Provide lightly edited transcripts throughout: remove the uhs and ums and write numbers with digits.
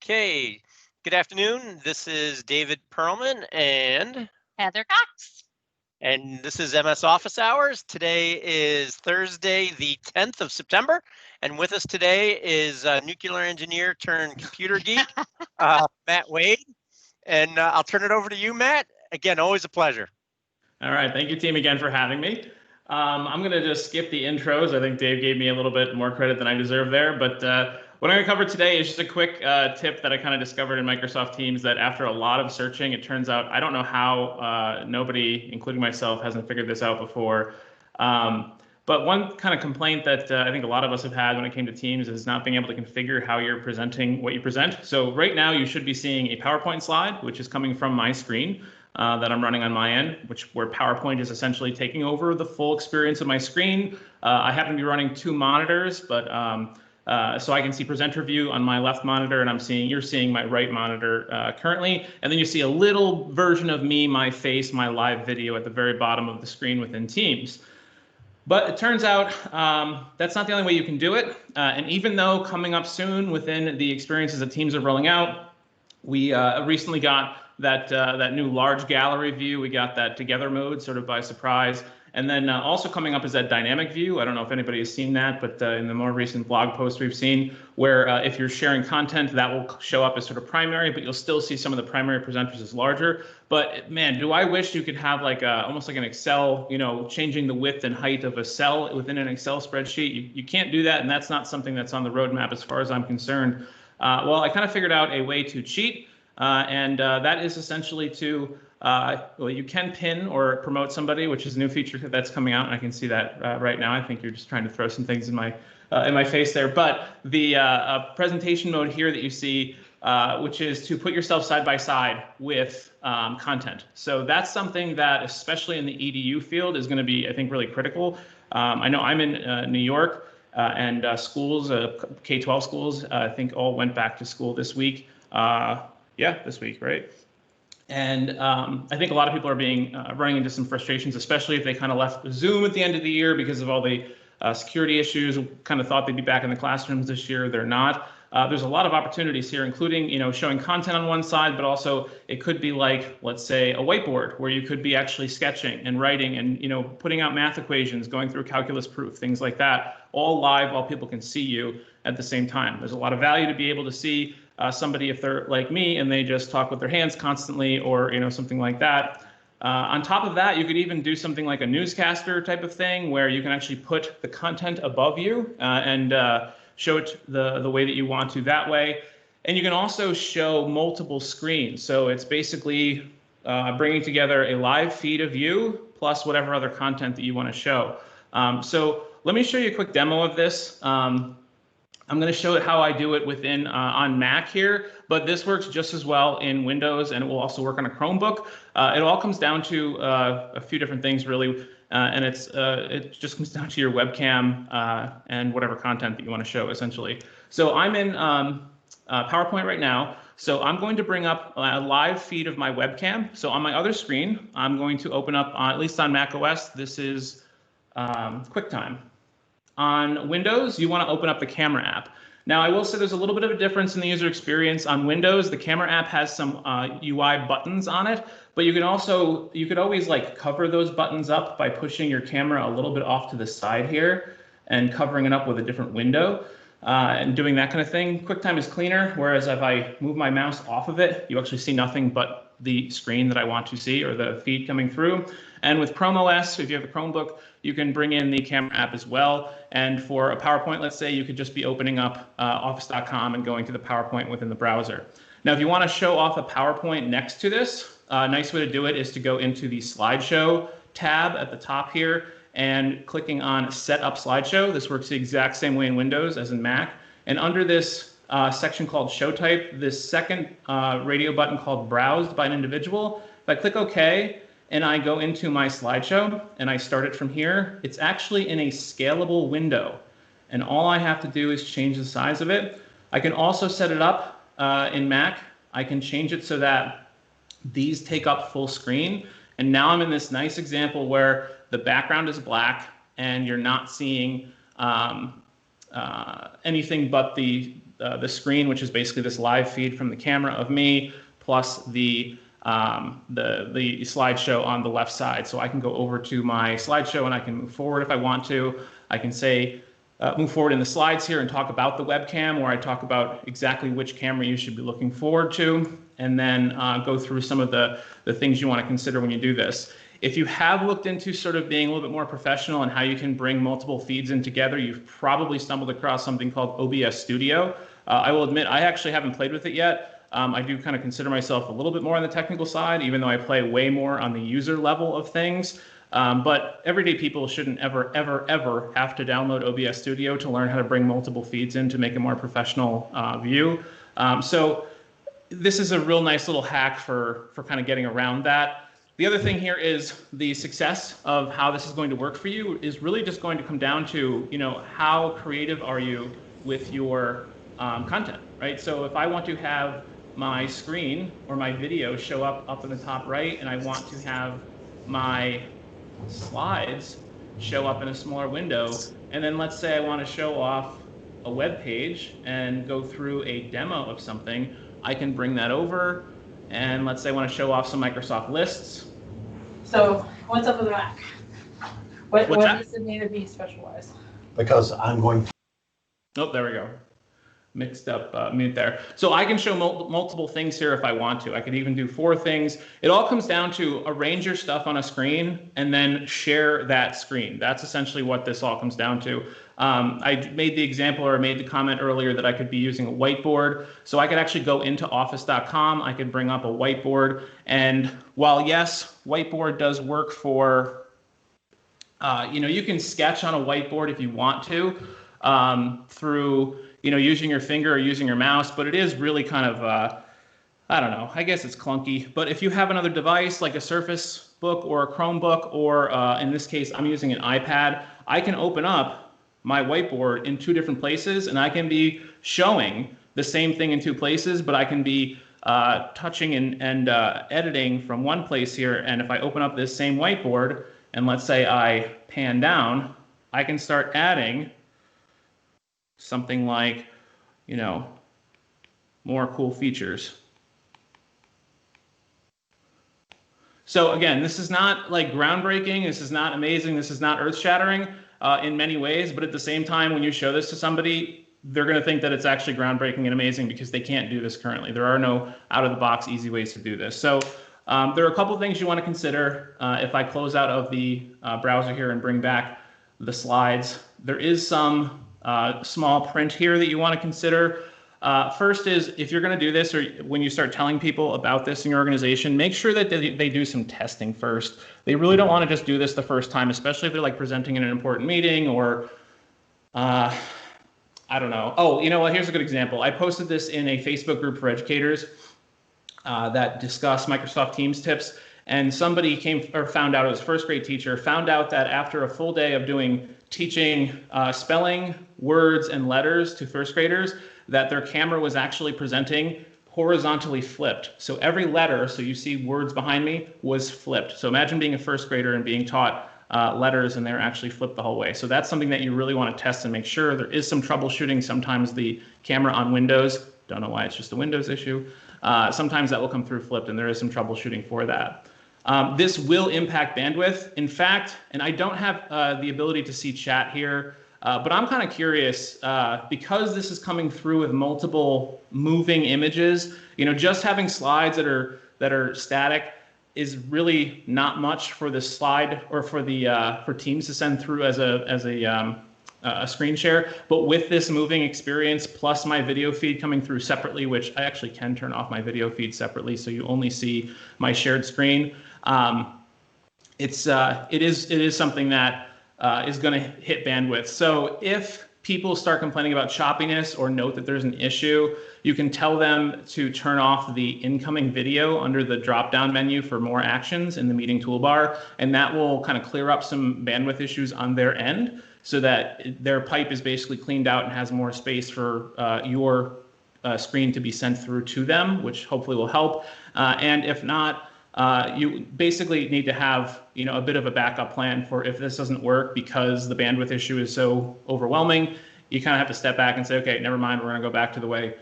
Okay, good afternoon. This is David Perlman Heather Cox. and this is MS Office Hours. Today is Thursday, the 10th of September, and with us today is nuclear engineer turned computer geek, Matt Wade. And I'll turn it over to you, Matt. Again, always a pleasure. All right, thank you, team, again for having me. I'm going to just skip the intros. I think Dave gave me a little bit more credit than I deserve there. But what I'm going to cover today is just a quick tip that I kind of discovered in Microsoft Teams that after a lot of searching, it turns out I don't know how nobody, including myself, hasn't figured this out before. But one kind of complaint that I think a lot of us have had when it came to Teams is not being able to configure how you're presenting what you present. So right now you should be seeing a PowerPoint slide, which is coming from my screen. That I'm running on my end, where PowerPoint is essentially taking over the full experience of my screen. I happen to be running two monitors, but so I can see presenter view on my left monitor, and you're seeing my right monitor currently. And then you see a little version of me, my face, my live video at the very bottom of the screen within Teams. But it turns out that's not the only way you can do it. And even though coming up soon within the experiences that Teams are rolling out, we recently got that new large gallery view. We got that together mode sort of by surprise. And then also coming up is that dynamic view. I don't know if anybody has seen that, but in the more recent blog post we've seen where if you're sharing content, that will show up as sort of primary, but you'll still see some of the primary presenters as larger. But man, do I wish you could have like almost like an Excel, changing the width and height of a cell within an Excel spreadsheet. You can't do that, and that's not something that's on the roadmap as far as I'm concerned. Well, I kind of figured out a way to cheat. And that is essentially to, well, you can pin or promote somebody, which is a new feature that's coming out, and I can see that right now. I think you're just trying to throw some things in my face there. But the presentation mode here that you see, which is to put yourself side by side with content. So that's something that, especially in the EDU field, is going to be, I think, really critical. I know I'm in New York, and schools, K-12 schools, I think all went back to school this week. Yeah, this week, right? And I think a lot of people are running into some frustrations, especially if they kind of left Zoom at the end of the year because of all the security issues. Kind of thought they'd be back in the classrooms this year. They're not. There's a lot of opportunities here, including showing content on one side, but also it could be like, let's say, a whiteboard where you could be actually sketching and writing and putting out math equations, going through calculus proof, things like that, all live while people can see you at the same time. There's a lot of value to be able to see somebody if they're like me and they just talk with their hands constantly, or something like that. On top of that, you could even do something like a newscaster type of thing where you can actually put the content above you and show it the way that you want to that way. And you can also show multiple screens. So it's basically bringing together a live feed of you plus whatever other content that you want to show. So let me show you a quick demo of this. I'm going to show how I do it within on Mac here, but this works just as well in Windows, and it will also work on a Chromebook. It all comes down to a few different things, really, and it just comes down to your webcam and whatever content that you want to show, essentially. So I'm in PowerPoint right now, so I'm going to bring up a live feed of my webcam. So on my other screen, I'm going to open up, at least on Mac OS, this is QuickTime. On Windows, you want to open up the camera app. Now, I will say there's a little bit of a difference in the user experience. On Windows, the camera app has some UI buttons on it, but you could always like cover those buttons up by pushing your camera a little bit off to the side here and covering it up with a different window and doing that kind of thing. QuickTime is cleaner, whereas if I move my mouse off of it, you actually see nothing but the screen that I want to see or the feed coming through. And with Chrome OS, if you have a Chromebook, you can bring in the camera app as well. And for a PowerPoint, let's say, you could just be opening up office.com and going to the PowerPoint within the browser. Now, if you want to show off a PowerPoint next to this, a nice way to do it is to go into the slideshow tab at the top here and clicking on Set Up Slideshow. This works the exact same way in Windows as in Mac. And under this section called Show Type, this second radio button called Browsed by an Individual, if I click OK, and I go into my slideshow and I start it from here, it's actually in a scalable window. And all I have to do is change the size of it. I can also set it up in Mac. I can change it so that these take up full screen. And now I'm in this nice example where the background is black and you're not seeing anything but the screen, which is basically this live feed from the camera of me, plus the slideshow on the left side. So I can go over to my slideshow and I can move forward if I want to. I can say, move forward in the slides here and talk about the webcam, or I talk about exactly which camera you should be looking forward to, and then go through some of the things you want to consider when you do this. If you have looked into sort of being a little bit more professional and how you can bring multiple feeds in together, you've probably stumbled across something called OBS Studio. I will admit, I actually haven't played with it yet. I do kind of consider myself a little bit more on the technical side, even though I play way more on the user level of things. But everyday people shouldn't ever, ever, ever have to download OBS Studio to learn how to bring multiple feeds in to make a more professional view. So this is a real nice little hack for kind of getting around that. The other thing here is the success of how this is going to work for you is really just going to come down to, how creative are you with your content, right? So if I want to have my screen or my video show up in the top right, and I want to have my slides show up in a smaller window, and then let's say I want to show off a web page and go through a demo of something, I can bring that over, and let's say I want to show off some Microsoft lists. So what's up with the Mac? What does it need to be specialized? Because I'm going to. Oh, there we go. Mixed up mute there. So I can show multiple things here if I want to. I could even do 4 things. It all comes down to arrange your stuff on a screen and then share that screen. That's essentially what this all comes down to. I made the example, or made the comment earlier, that I could be using a whiteboard. So I could actually go into office.com. I could bring up a whiteboard. And while yes, whiteboard does work for, you can sketch on a whiteboard if you want to through using your finger or using your mouse, but it is really kind of, I don't know, I guess it's clunky. But if you have another device like a Surface Book or a Chromebook, or in this case, I'm using an iPad, I can open up my whiteboard in 2 different places, and I can be showing the same thing in 2 places, but I can be touching and editing from one place here. And if I open up this same whiteboard, and let's say I pan down, I can start adding something like, more cool features. So again, this is not like groundbreaking. This is not amazing. This is not earth-shattering in many ways. But at the same time, when you show this to somebody, they're going to think that it's actually groundbreaking and amazing because they can't do this currently. There are no out-of-the-box easy ways to do this. So there are a couple things you want to consider. If I close out of the browser here and bring back the slides, there is some small print here that you want to consider. First is, if you're going to do this, or when you start telling people about this in your organization, make sure that they do some testing first. They really don't want to just do this the first time, especially if they're like presenting in an important meeting, or I don't know. Oh, here's a good example. I posted this in a Facebook group for educators that discuss Microsoft Teams tips. And somebody found out, it was a 1st grade teacher, found out that after a full day of teaching spelling, words, and letters to 1st graders, that their camera was actually presenting horizontally flipped. So every letter, so you see words behind me, was flipped. So imagine being a 1st grader and being taught letters, and they're actually flipped the whole way. So that's something that you really want to test and make sure. There is some troubleshooting. Sometimes the camera on Windows, don't know why it's just a Windows issue, sometimes that will come through flipped, and there is some troubleshooting for that. This will impact bandwidth. In fact, and I don't have the ability to see chat here, but I'm kind of curious, because this is coming through with multiple moving images, just having slides that are static is really not much for the slide or for Teams to send through as a screen share. But with this moving experience plus my video feed coming through separately, which I actually can turn off my video feed separately, so you only see my shared screen. It is something that is going to hit bandwidth. So if people start complaining about choppiness or note that there's an issue, you can tell them to turn off the incoming video under the drop-down menu for more actions in the meeting toolbar, and that will kind of clear up some bandwidth issues on their end, so that their pipe is basically cleaned out and has more space for your screen to be sent through to them, which hopefully will help. And if not, you basically need to have a bit of a backup plan for if this doesn't work because the bandwidth issue is so overwhelming. you kind of have to step back and say, okay, never mind, we're going to go back to the way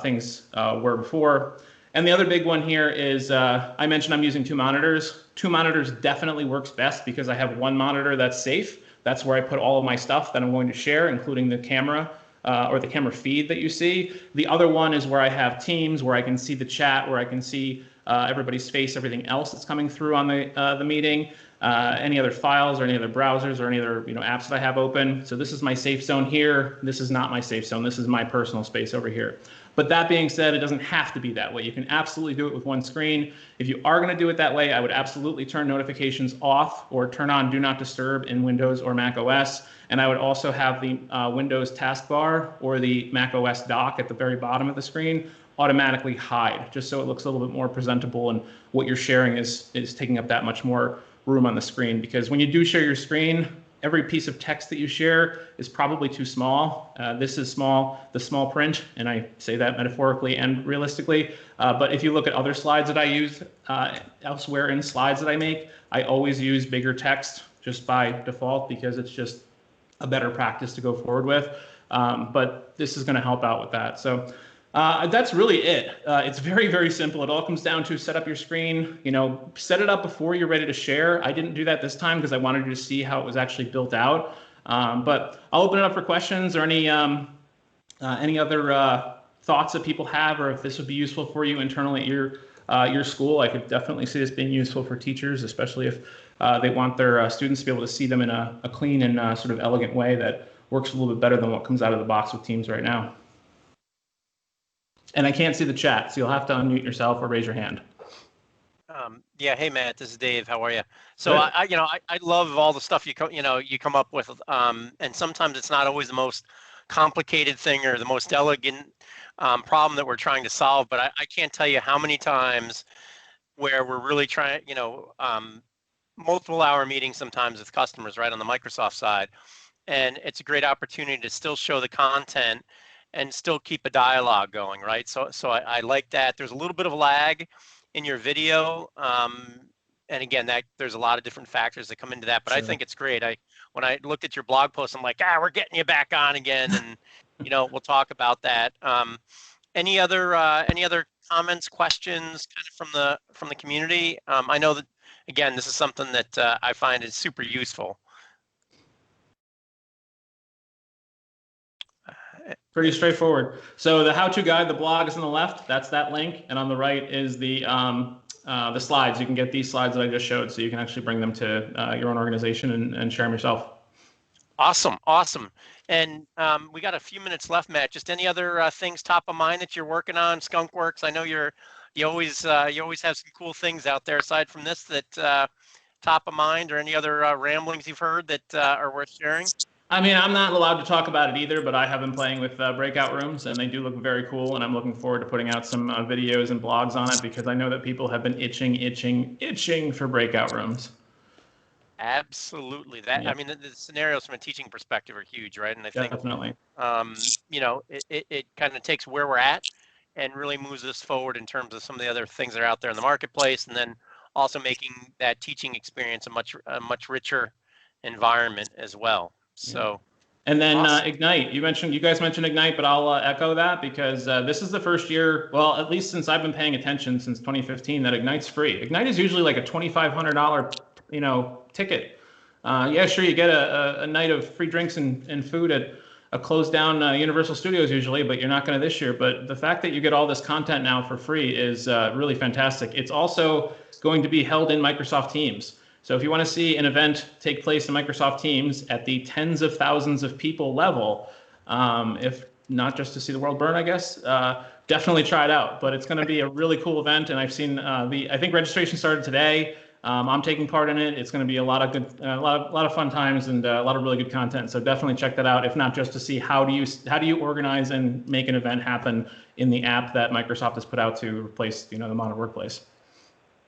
things were before. And the other big one here is I mentioned I'm using 2 monitors. 2 monitors definitely works best because I have 1 monitor that's safe. That's where I put all of my stuff that I'm going to share, including the camera or the camera feed that you see. The other one is where I have Teams, where I can see the chat, where I can see everybody's face, everything else that's coming through on the meeting, any other files or any other browsers or any other apps that I have open. So this is my safe zone here. This is not my safe zone. This is my personal space over here. But that being said, it doesn't have to be that way. You can absolutely do it with 1 screen. If you are going to do it that way, I would absolutely turn notifications off or turn on Do Not Disturb in Windows or Mac OS. And I would also have the Windows taskbar or the Mac OS dock at the very bottom of the screen automatically hide, just so it looks a little bit more presentable and what you're sharing is taking up that much more room on the screen. Because when you do share your screen, every piece of text that you share is probably too small. This is small, the small print, and I say that metaphorically and realistically. But if you look at other slides that I use elsewhere in slides that I make, I always use bigger text just by default because it's just a better practice to go forward with. But this is going to help out with that. So that's really it. It's very, very simple. It all comes down to set up your screen, set it up before you're ready to share. I didn't do that this time because I wanted you to see how it was actually built out. But I'll open it up for questions or any other thoughts that people have, or if this would be useful for you internally at your school. I could definitely see this being useful for teachers, especially if they want their students to be able to see them in a clean and sort of elegant way that works a little bit better than what comes out of the box with Teams right now. And I can't see the chat, so you'll have to unmute yourself or raise your hand. Yeah, hey Matt, this is Dave. How are you? So I love all the stuff you come up with, and sometimes it's not always the most complicated thing or the most elegant problem that we're trying to solve. But I can't tell you how many times where we're really trying, multiple hour meetings sometimes with customers, right, on the Microsoft side, and it's a great opportunity to still show the content and still keep a dialogue going, right? So I like that. There's a little bit of lag in your video, and again, there's a lot of different factors that come into that, but sure. I think it's great. When I looked at your blog post, I'm like, we're getting you back on again, and we'll talk about that. Any other comments, questions, kind of from the community? I know that again, this is something that I find is super useful. Pretty straightforward. So the how-to guide, the blog is on the left. That's that link, and on the right is the slides. You can get these slides that I just showed, so you can actually bring them to your own organization and share them yourself. Awesome. And we got a few minutes left, Matt. Just any other things top of mind that you're working on? Skunkworks. I know you always have some cool things out there aside from this that top of mind, or any other ramblings you've heard that are worth sharing? I mean, I'm not allowed to talk about it either, but I have been playing with breakout rooms, and they do look very cool, and I'm looking forward to putting out some videos and blogs on it because I know that people have been itching for breakout rooms. Absolutely. I mean, the scenarios from a teaching perspective are huge, right? And I think definitely, it kind of takes where we're at and really moves us forward in terms of some of the other things that are out there in the marketplace, and then also making that teaching experience a much richer environment as well. So, and then awesome. Ignite. You guys mentioned Ignite, but I'll echo that because this is the first year, well, at least since I've been paying attention since 2015, that Ignite's free. Ignite is usually like a $2,500, ticket. Yeah, sure, you get a night of free drinks and food at a closed down Universal Studios usually, but you're not going to this year. But the fact that you get all this content now for free is really fantastic. It's also going to be held in Microsoft Teams. So if you want to see an event take place in Microsoft Teams at the tens of thousands of people level, if not just to see the world burn, I guess, definitely try it out. But it's going to be a really cool event, and I've seen I think registration started today. I'm taking part in it. It's going to be a lot of fun times and a lot of really good content. So definitely check that out. If not just to see how do you organize and make an event happen in the app that Microsoft has put out to replace the modern workplace.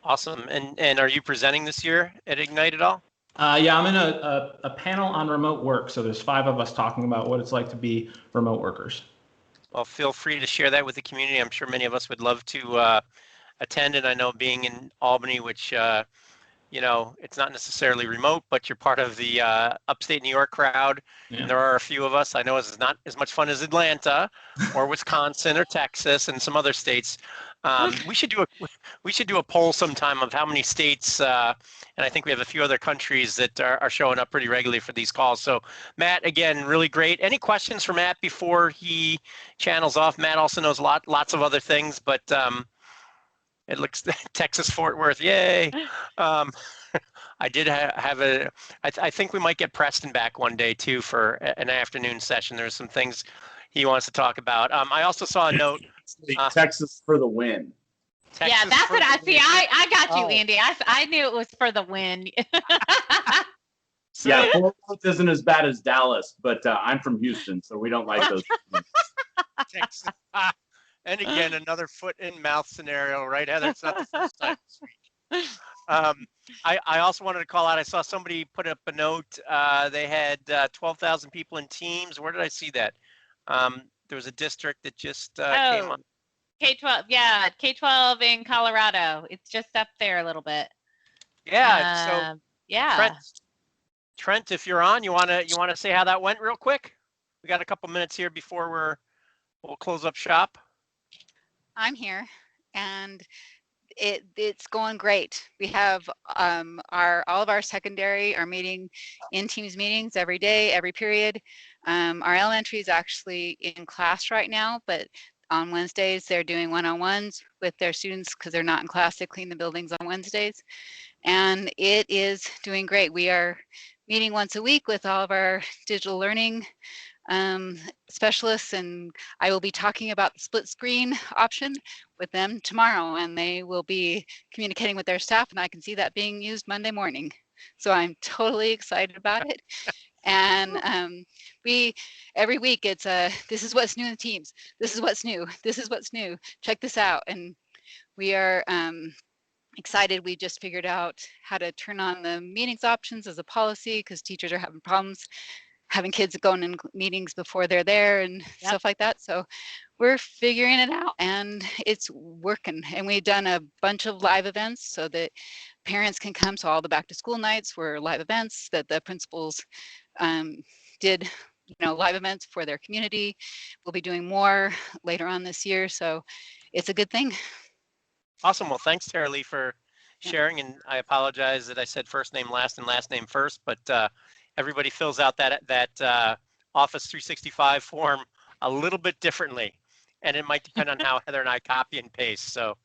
Awesome. And are you presenting this year at Ignite at all? Yeah, I'm in a panel on remote work. So there's 5 of us talking about what it's like to be remote workers. Well, feel free to share that with the community. I'm sure many of us would love to attend. And I know being in Albany, which you know, it's not necessarily remote, but you're part of the upstate New York crowd. Yeah. And there are a few of us. I know it's not as much fun as Atlanta or Wisconsin or Texas and some other states. We should do a poll sometime of how many states, and I think we have a few other countries that are showing up pretty regularly for these calls. So Matt, again, really great. Any questions for Matt before he channels off? Matt also knows lots of other things, but it looks Texas Fort Worth, yay! I did have a. I think we might get Preston back one day too for an afternoon session. There's some things he wants to talk about. I also saw a note. Texas for the win. Yeah, that's what I see. I got you, Andy. I knew it was for the win. Yeah, Fort Worth isn't as bad as Dallas, but I'm from Houston, so we don't like those. Texas. And again, another foot in mouth scenario, right, Heather? It's not the first time this week. I also wanted to call out, I saw somebody put up a note. They had 12,000 people in Teams. Where did I see that? There was a district that just came on. K-12, yeah, K-12 in Colorado. It's just up there a little bit. Yeah, so yeah. Trent, if you're on, you wanna say how that went real quick? We got a couple minutes here before we'll close up shop. I'm here, and it's going great. We have all of our secondary are meeting in Teams meetings every day, every period. Our elementary is actually in class right now, but on Wednesdays they're doing one-on-ones with their students because they're not in class. They clean the buildings on Wednesdays, and it is doing great. We are meeting once a week with all of our digital learning specialists, and I will be talking about the split screen option with them tomorrow, and they will be communicating with their staff, and I can see that being used Monday morning. So I'm totally excited about it. And we every week it's this is what's new in the Teams. This is what's new. This is what's new. Check this out. And we are excited. We just figured out how to turn on the meetings options as a policy because teachers are having problems having kids going in meetings before they're there and stuff like that. So we're figuring it out, and it's working. And we've done a bunch of live events so that parents can come. So all the back to school nights were live events that the principals did, live events for their community. We'll be doing more later on this year. So it's a good thing. Awesome. Well, thanks, Tara Lee, for sharing. And I apologize that I said first name last and last name first, but everybody fills out that Office 365 form a little bit differently, and it might depend on how Heather and I copy and paste. So,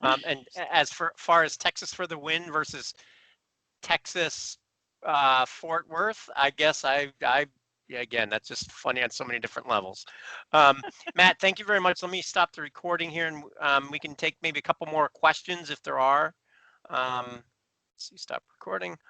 and as far as Texas for the win versus Texas Fort Worth, I guess yeah, again, that's just funny on so many different levels. Matt, thank you very much. Let me stop the recording here, and we can take maybe a couple more questions if there are. Let's see, stop recording.